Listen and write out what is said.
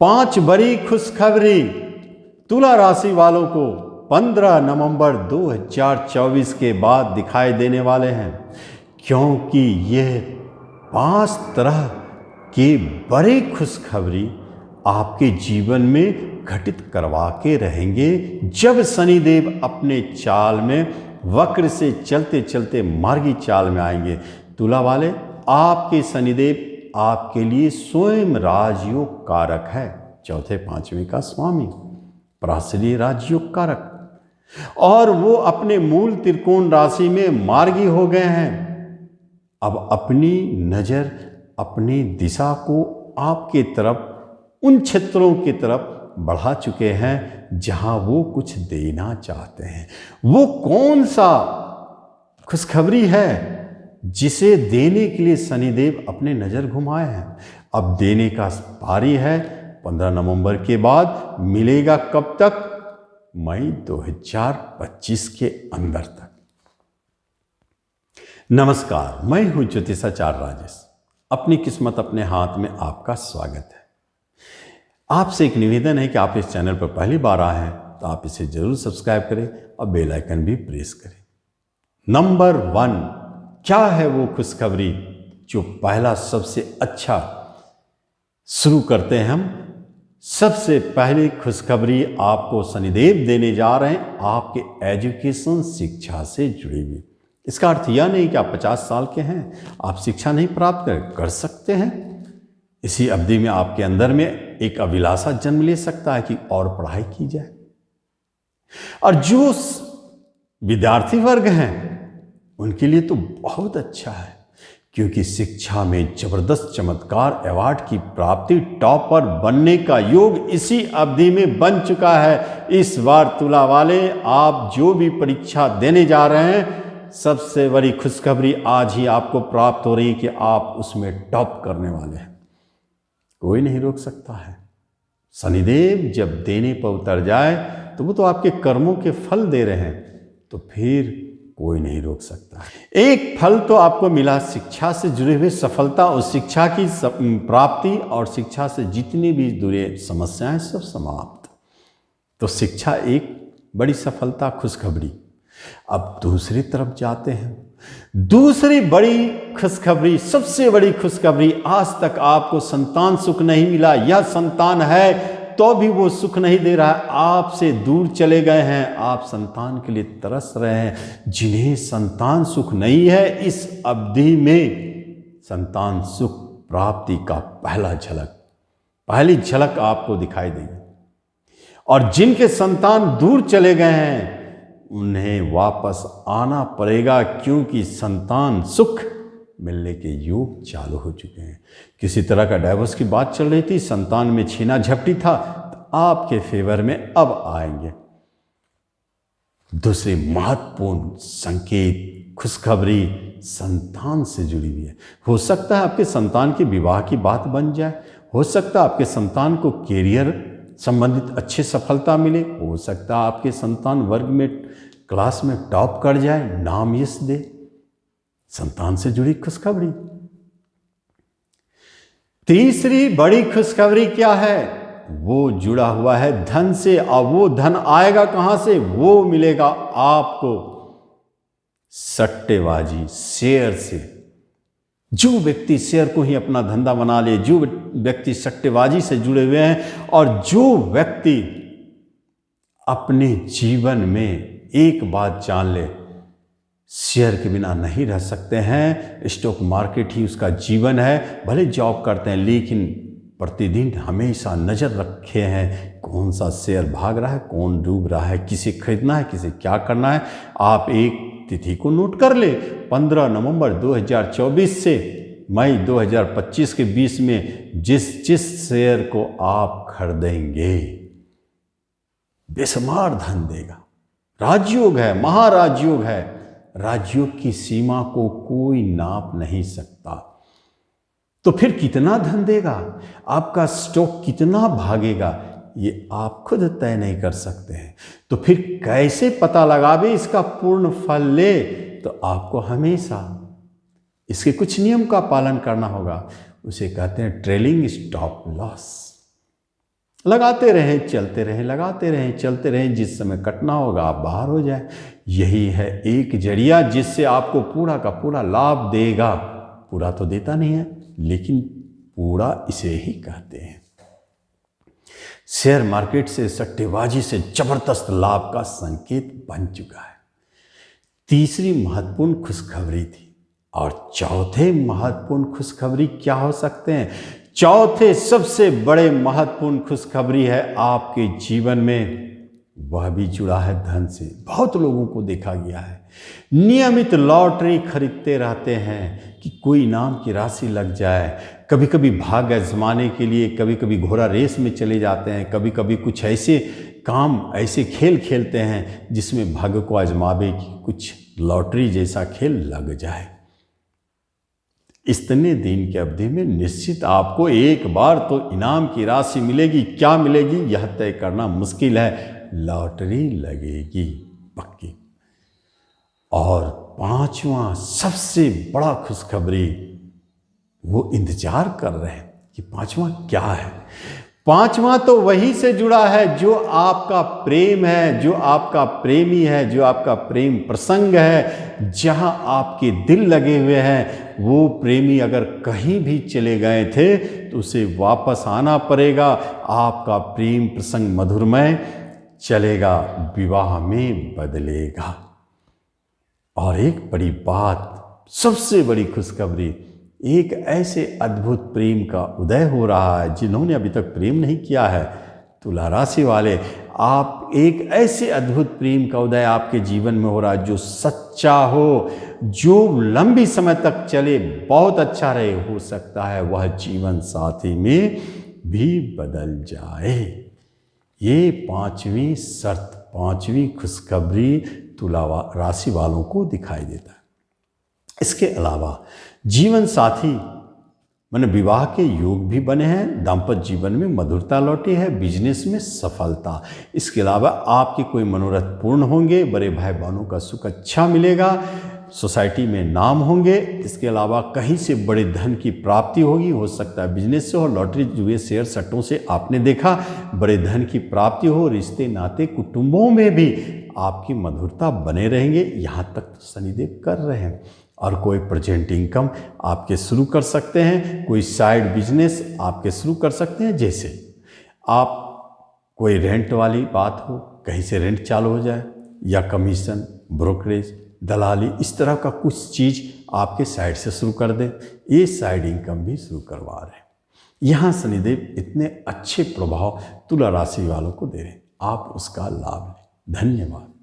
5 बड़ी खुशखबरी तुला राशि वालों को 15 नवंबर 2024 के बाद दिखाई देने वाले हैं, क्योंकि यह 5 तरह की बड़ी खुशखबरी आपके जीवन में घटित करवा के रहेंगे। जब शनिदेव अपने चाल में वक्र से चलते चलते मार्गी चाल में आएंगे, तुला वाले आपके शनिदेव आपके लिए स्वयं राजयोग कारक है, चौथे पांचवें का स्वामी, पराश्रय राजयोग कारक, और वो अपने मूल त्रिकोण राशि में मार्गी हो गए हैं। अब अपनी नजर अपनी दिशा को आपके तरफ, उन क्षेत्रों की तरफ बढ़ा चुके हैं जहां वो कुछ देना चाहते हैं। वो कौन सा खुशखबरी है जिसे देने के लिए शनिदेव अपने नजर घुमाए हैं? अब देने का पारी है 15 नवंबर के बाद, मिलेगा कब तक? मई 2025 के अंदर तक। नमस्कार, मैं हूं ज्योतिषाचार्य राजेश। अपनी किस्मत अपने हाथ में आपका स्वागत है। आपसे एक निवेदन है कि आप इस चैनल पर पहली बार आए हैं तो आप इसे जरूर सब्सक्राइब करें और बेल आइकन भी प्रेस करें। नंबर 1, क्या है वो खुशखबरी जो पहला सबसे अच्छा शुरू करते हैं हम। सबसे पहली खुशखबरी आपको शनिदेव देने जा रहे हैं आपके एजुकेशन, शिक्षा से जुड़ी हुई। इसका अर्थ यह नहीं कि आप 50 साल के हैं, आप शिक्षा नहीं प्राप्त कर सकते हैं। इसी अवधि में आपके अंदर में एक अभिलाषा जन्म ले सकता है कि और पढ़ाई की जाए। और जो विद्यार्थी वर्ग हैं उनके लिए तो बहुत अच्छा है, क्योंकि शिक्षा में जबरदस्त चमत्कार अवार्ड की प्राप्ति, टॉपर बनने का योग इसी अवधि में बन चुका है। इस बार तुला वाले आप जो भी परीक्षा देने जा रहे हैं, सबसे बड़ी खुशखबरी आज ही आपको प्राप्त हो रही है कि आप उसमें टॉप करने वाले हैं। कोई नहीं रोक सकता है। शनिदेव जब देने पर उतर जाए तो वो तो आपके कर्मों के फल दे रहे हैं, तो फिर कोई नहीं रोक सकता। एक फल तो आपको मिला, शिक्षा से जुड़े हुए सफलता और शिक्षा की प्राप्ति, और शिक्षा से जितनी भी जुड़े समस्याएं सब समाप्त। तो शिक्षा एक बड़ी सफलता, खुशखबरी। अब दूसरी तरफ जाते हैं। दूसरी बड़ी खुशखबरी, सबसे बड़ी खुशखबरी, आज तक आपको संतान सुख नहीं मिला, यह संतान है तो भी वो सुख नहीं दे रहा है, आपसे दूर चले गए हैं, आप संतान के लिए तरस रहे हैं। जिन्हें संतान सुख नहीं है, इस अवधि में संतान सुख प्राप्ति का पहली झलक आपको दिखाई देगी। और जिनके संतान दूर चले गए हैं उन्हें वापस आना पड़ेगा, क्योंकि संतान सुख मिलने के योग चालू हो चुके हैं। किसी तरह का डाइवोर्स की बात चल रही थी, संतान में छीना झपटी था, तो आपके फेवर में अब आएंगे। दूसरी महत्वपूर्ण संकेत, खुशखबरी संतान से जुड़ी हुई है। हो सकता है आपके संतान के विवाह की बात बन जाए, हो सकता है आपके संतान को कैरियर संबंधित अच्छी सफलता मिले, हो सकता है आपके संतान वर्ग में, क्लास में टॉप कर जाए, नाम यश दे। संतान से जुड़ी खुशखबरी। तीसरी बड़ी खुशखबरी क्या है? वो जुड़ा हुआ है धन से। और वो धन आएगा कहां से? वो मिलेगा आपको सट्टेबाजी, शेयर से। जो व्यक्ति शेयर को ही अपना धंधा बना ले, जो व्यक्ति सट्टेबाजी से जुड़े हुए हैं, और जो व्यक्ति अपने जीवन में एक बात जान ले, शेयर के बिना नहीं रह सकते हैं, स्टॉक मार्केट ही उसका जीवन है। भले जॉब करते हैं, लेकिन प्रतिदिन हमेशा नज़र रखे हैं कौन सा शेयर भाग रहा है, कौन डूब रहा है, किसे खरीदना है, किसे क्या करना है। आप एक तिथि को नोट कर ले, 15 नवंबर 2024 से मई 2025 के बीच में जिस शेयर को आप खरीदेंगे, बेशुमार धन देगा। राजयोग है, महाराजयोग है। राजयोग की सीमा को कोई नाप नहीं सकता। तो फिर कितना धन देगा, आपका स्टॉक कितना भागेगा, ये आप खुद तय नहीं कर सकते हैं। तो फिर कैसे पता लगावे इसका पूर्ण फल ले? तो आपको हमेशा इसके कुछ नियम का पालन करना होगा। उसे कहते हैं ट्रेलिंग स्टॉप लॉस। लगाते रहें, चलते रहें, लगाते रहें, चलते रहें। जिस समय कटना होगा आप बाहर हो जाए। यही है एक जरिया जिससे आपको पूरा का पूरा लाभ देगा। पूरा तो देता नहीं है, लेकिन पूरा इसे ही कहते हैं। शेयर मार्केट से, सट्टेबाजी से जबरदस्त लाभ का संकेत बन चुका है। तीसरी महत्वपूर्ण खुशखबरी थी। और चौथे महत्वपूर्ण खुशखबरी क्या हो सकते हैं? चौथे सबसे बड़े महत्वपूर्ण खुशखबरी है आपके जीवन में, वह भी जुड़ा है धन से। बहुत लोगों को देखा गया है नियमित लॉटरी खरीदते रहते हैं कि कोई इनाम की राशि लग जाए। कभी कभी भाग्य आजमाने के लिए, कभी कभी घोड़ा रेस में चले जाते हैं, कभी कभी कुछ ऐसे काम, ऐसे खेल खेलते हैं जिसमें भाग्य को आजमावे कि कुछ लॉटरी जैसा खेल लग जाए। इतने दिन की अवधि में निश्चित आपको एक बार तो इनाम की राशि मिलेगी। क्या मिलेगी यह तय करना मुश्किल है, लॉटरी लगेगी पक्की। और पांचवा सबसे बड़ा खुशखबरी, वो इंतजार कर रहे हैं कि पांचवा क्या है। पांचवा तो वही से जुड़ा है जो आपका प्रेम है, जो आपका प्रेमी है, जो आपका प्रेम प्रसंग है, जहां आपके दिल लगे हुए हैं। वो प्रेमी अगर कहीं भी चले गए थे तो उसे वापस आना पड़ेगा। आपका प्रेम प्रसंग मधुरमय चलेगा, विवाह में बदलेगा। और एक बड़ी बात, सबसे बड़ी खुशखबरी, एक ऐसे अद्भुत प्रेम का उदय हो रहा है। जिन्होंने अभी तक प्रेम नहीं किया है, तुला राशि वाले, आप एक ऐसे अद्भुत प्रेम का उदय आपके जीवन में हो रहा है जो सच्चा हो, जो लंबी समय तक चले, बहुत अच्छा रहे। हो सकता है वह जीवन साथी में भी बदल जाए। ये पांचवी शर्त, पांचवी खुशखबरी तुला राशि वालों को दिखाई देता है। इसके अलावा जीवन साथी माने विवाह के योग भी बने हैं, दाम्पत्य जीवन में मधुरता लौटी है, बिजनेस में सफलता। इसके अलावा आपके कोई मनोरथ पूर्ण होंगे, बड़े भाई बहनों का सुख अच्छा मिलेगा, सोसाइटी में नाम होंगे। इसके अलावा कहीं से बड़े धन की प्राप्ति होगी, हो सकता है बिजनेस से हो, लॉटरी, जुए, शेयर, सट्टों से आपने देखा बड़े धन की प्राप्ति हो। रिश्ते नाते कुटुंबों में भी आपकी मधुरता बने रहेंगे, यहाँ तक तो शनिदेव कर रहे हैं। और कोई प्रेजेंट इनकम आपके शुरू कर सकते हैं, कोई साइड बिजनेस आपके शुरू कर सकते हैं। जैसे आप कोई रेंट वाली बात हो, कहीं से रेंट चालू हो जाए, या कमीशन, ब्रोकरेज, दलाली, इस तरह का कुछ चीज़ आपके साइड से शुरू कर दें। ये साइड इनकम भी शुरू करवा रहे हैं। यहाँ शनिदेव इतने अच्छे प्रभाव तुला राशि वालों को दे रहे हैं, आप उसका लाभ लें। धन्यवाद।